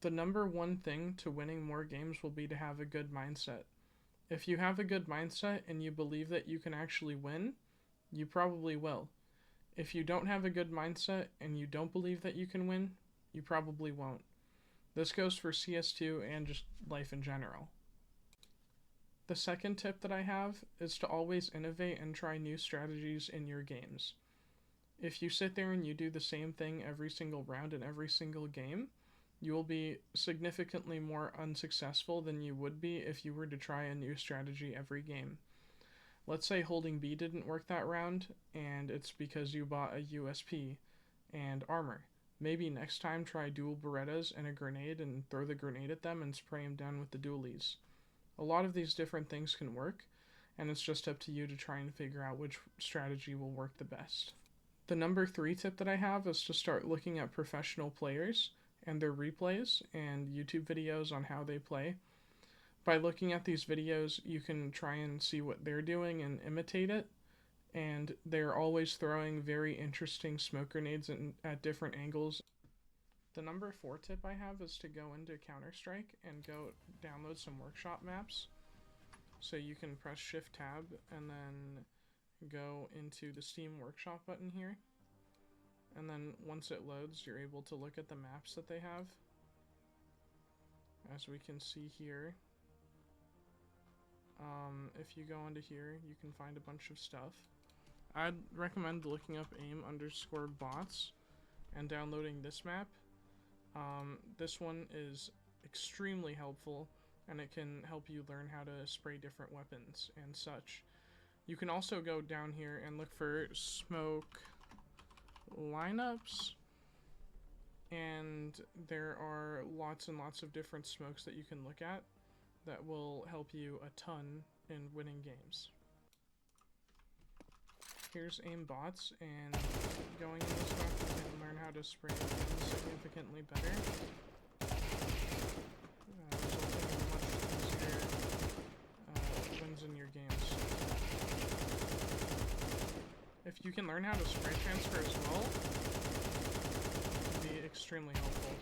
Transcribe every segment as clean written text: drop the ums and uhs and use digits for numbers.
The number one thing to winning more games will be to have a good mindset. If you have a good mindset and you believe that you can actually win, you probably will. If you don't have a good mindset and you don't believe that you can win, you probably won't. This goes for CS2 and just life in general. The second tip that I have is to always innovate and try new strategies in your games. If you sit there and you do the same thing every single round in every single game, you will be significantly more unsuccessful than you would be if you were to try a new strategy every game. Let's say holding B didn't work that round, and it's because you bought a USP and armor. Maybe next time try dual Berettas and a grenade and throw the grenade at them and spray them down with the dualies. A lot of these different things can work, and it's just up to you to try and figure out which strategy will work the best. The number 3 tip that I have is to start looking at professional players and their replays and YouTube videos on how they play. By looking at these videos, you can try and see what they're doing and imitate it, and they're always throwing very interesting smoke grenades at different angles. The number 4 tip I have is to go into Counter-Strike and go download some workshop maps. So you can press Shift Tab and then go into the Steam Workshop button here. And then once it loads, you're able to look at the maps that they have. As we can see here, if you go into here, you can find a bunch of stuff. I'd recommend looking up aim_bots and downloading this map. This one is extremely helpful, and it can help you learn how to spray different weapons and such. You can also go down here and look for smoke lineups, and there are lots and lots of different smokes that you can look at that will help you a ton in winning games. Here's aim bots, and going in this map you can learn how to spray significantly better, resulting in much easier wins in your games. If you can learn how to spray transfer as well, it will be extremely helpful.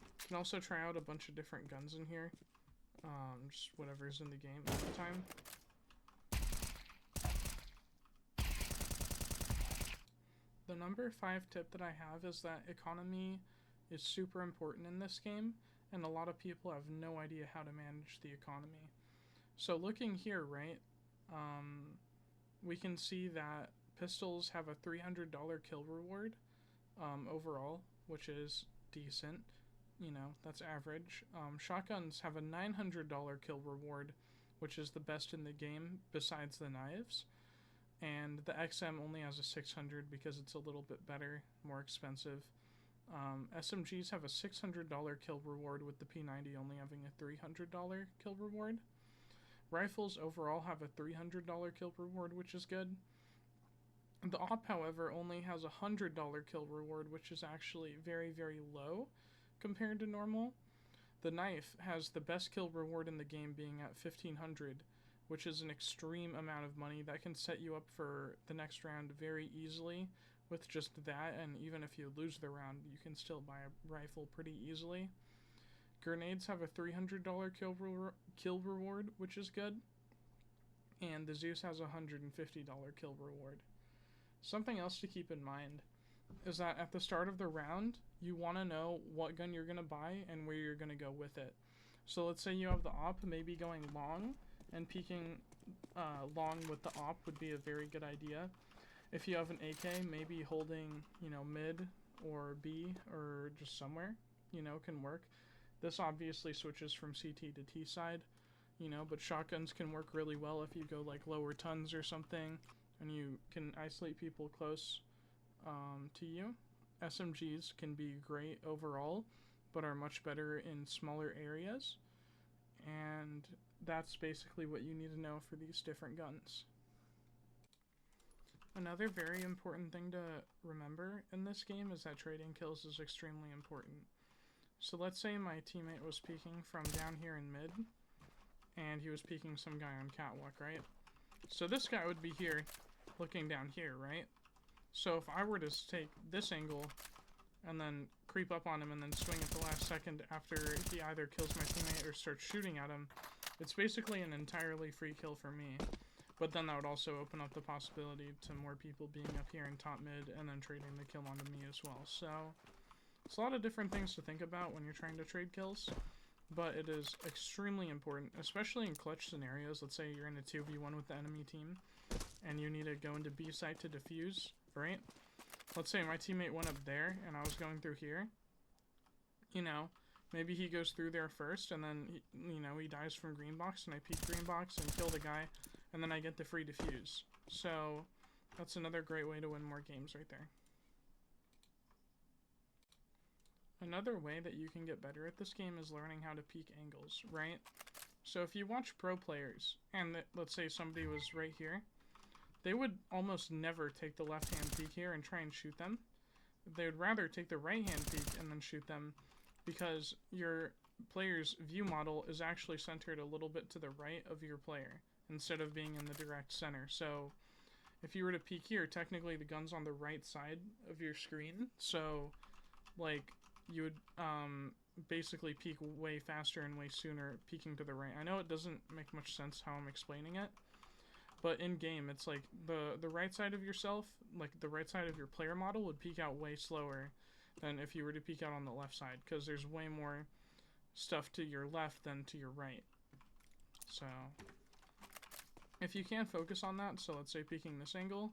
You can also try out a bunch of different guns in here. Just whatever's in the game at the time. The number 5 tip that I have is that economy is super important in this game, and a lot of people have no idea how to manage the economy. So looking here, right, we can see that pistols have a $300 kill reward overall, which is decent. You know, that's average. Shotguns have a $900 kill reward, which is the best in the game besides the knives. And the XM only has a 600 because it's a little bit better, more expensive. SMGs have a $600 kill reward, with the P90 only having a $300 kill reward. Rifles overall have a $300 kill reward, which is good. The AWP, however, only has a $100 kill reward, which is actually very, very low compared to normal. The knife has the best kill reward in the game, being at 1500, which is an extreme amount of money that can set you up for the next round very easily with just that, and even if you lose the round, you can still buy a rifle pretty easily. Grenades have a $300 kill reward, which is good, and the Zeus has a $150 kill reward. Something else to keep in mind is that at the start of the round, you want to know what gun you're going to buy and where you're going to go with it. So let's say you have the AWP, maybe going long and peeking long with the AWP would be a very good idea. If you have an AK, maybe holding, mid or B or just somewhere, can work. This obviously switches from CT to T side, but shotguns can work really well if you go like lower tons or something, and you can isolate people close to you. SMGs can be great overall, but are much better in smaller areas, and that's basically what you need to know for these different guns. Another very important thing to remember in this game is that trading kills is extremely important. So let's say my teammate was peeking from down here in mid, and he was peeking some guy on catwalk, right? So this guy would be here, looking down here, right? So if I were to take this angle and then creep up on him and then swing at the last second after he either kills my teammate or starts shooting at him, it's basically an entirely free kill for me. But then that would also open up the possibility to more people being up here in top mid and then trading the kill onto me as well. So it's a lot of different things to think about when you're trying to trade kills, but it is extremely important, especially in clutch scenarios. Let's say you're in a 2v1 with the enemy team and you need to go into B site to defuse, right? Let's say my teammate went up there and I was going through here. You know, maybe he goes through there first and then, he dies from green box and I peek green box and kill the guy and then I get the free defuse. So that's another great way to win more games right there. Another way that you can get better at this game is learning how to peek angles, right? So if you watch pro players and let's say somebody was right here, they would almost never take the left-hand peek here and try and shoot them. They would rather take the right-hand peek and then shoot them because your player's view model is actually centered a little bit to the right of your player instead of being in the direct center. So if you were to peek here, technically the gun's on the right side of your screen. So, like, you would basically peek way faster and way sooner peeking to the right. I know it doesn't make much sense how I'm explaining it. But in game, it's like the right side of yourself, like the right side of your player model would peek out way slower than if you were to peek out on the left side, because there's way more stuff to your left than to your right. So if you can focus on that, so let's say peeking this angle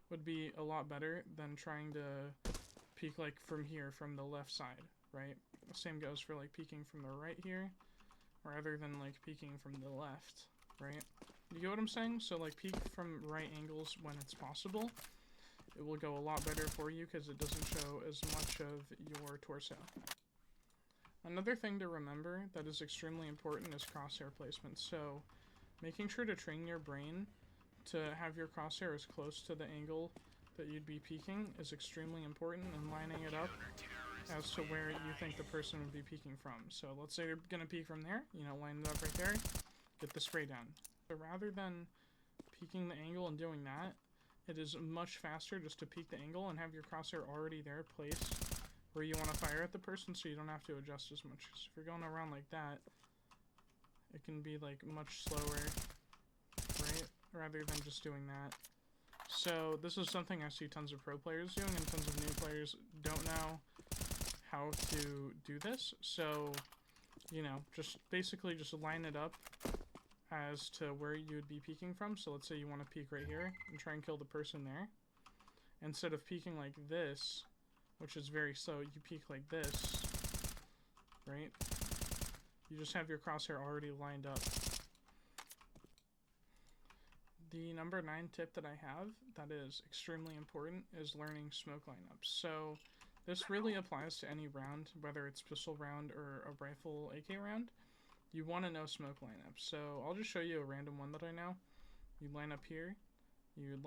would be a lot better than trying to peek like from here, from the left side, right? The same goes for like peeking from the right here, rather than like peeking from the left, right? You get what I'm saying? So like peek from right angles when it's possible. It will go a lot better for you because it doesn't show as much of your torso. Another thing to remember that is extremely important is crosshair placement. So making sure to train your brain to have your crosshair as close to the angle that you'd be peeking is extremely important, and lining it up as to where you think the person would be peeking from. So let's say they're going to peek from there, line it up right there, get the spray down. So rather than peeking the angle and doing that, it is much faster just to peek the angle and have your crosshair already there placed where you want to fire at the person, so you don't have to adjust as much. Because if you're going around like that, it can be like much slower, right? Rather than just doing that. So this is something I see tons of pro players doing, and tons of new players don't know how to do this. So, just basically just line it up as to where you would be peeking from. So let's say you want to peek right here and try and kill the person there. Instead of peeking like this, which is very slow, you peek like this, right? You just have your crosshair already lined up. The number 9 tip that I have that is extremely important is learning smoke lineups. So this really applies to any round, whether it's pistol round or a rifle AK round. You want to know smoke lineups. So I'll just show you a random one that I know. You line up here, you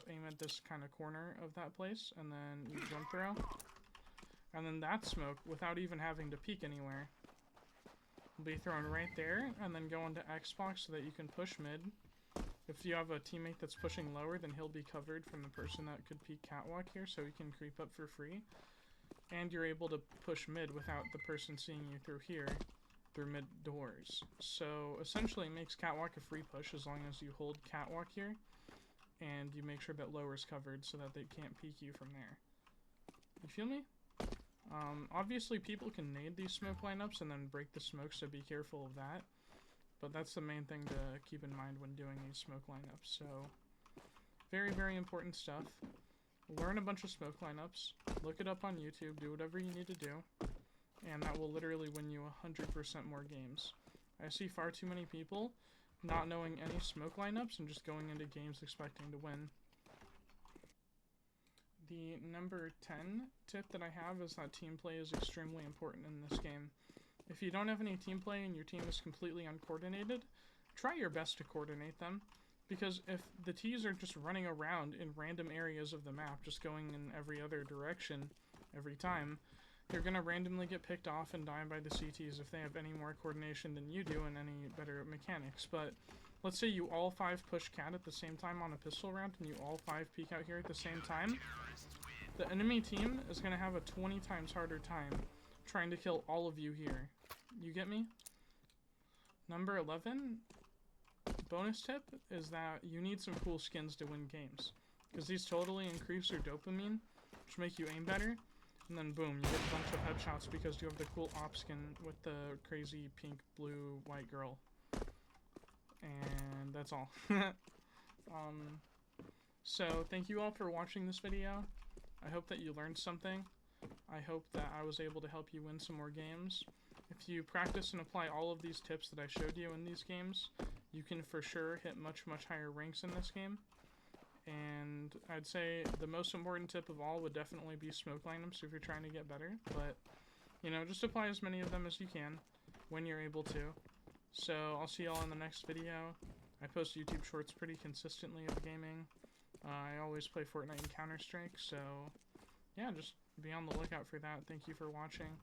aim at this kind of corner of that place, and then you jump throw. And then that smoke, without even having to peek anywhere, will be thrown right there, and then go into Xbox so that you can push mid. If you have a teammate that's pushing lower, then he'll be covered from the person that could peek catwalk here, so he can creep up for free. And you're able to push mid without the person seeing you through here, through mid doors. So essentially it makes catwalk a free push as long as you hold catwalk here, and you make sure that lower is covered so that they can't peek you from there. You feel me? Obviously people can nade these smoke lineups and then break the smoke, so be careful of that. But that's the main thing to keep in mind when doing these smoke lineups. So, very, very important stuff. Learn a bunch of smoke lineups. Look it up on YouTube. Do whatever you need to do. And that will literally win you 100% more games. I see far too many people not knowing any smoke lineups and just going into games expecting to win. The number 10 tip that I have is that team play is extremely important in this game. If you don't have any team play and your team is completely uncoordinated, try your best to coordinate them. Because if the Ts are just running around in random areas of the map, just going in every other direction every time, you're going to randomly get picked off and die by the CTs if they have any more coordination than you do and any better mechanics. But let's say you all 5 push cat at the same time on a pistol round, and you all 5 peek out here at the same time, the enemy team is going to have a 20 times harder time trying to kill all of you here. You get me? Number 11, bonus tip, is that you need some cool skins to win games. Because these totally increase your dopamine, which make you aim better. And then boom, you get a bunch of headshots because you have the cool op skin with the crazy pink, blue, white girl. And that's all. So thank you all for watching this video. I hope that you learned something. I hope that I was able to help you win some more games. If you practice and apply all of these tips that I showed you in these games, you can for sure hit much, much higher ranks in this game. And I'd say the most important tip of all would definitely be smoke lineups if you're trying to get better. But, you know, just apply as many of them as you can when you're able to. So I'll see y'all in the next video. I post YouTube shorts pretty consistently of gaming. I always play Fortnite and Counter-Strike, so yeah, just be on the lookout for that. Thank you for watching.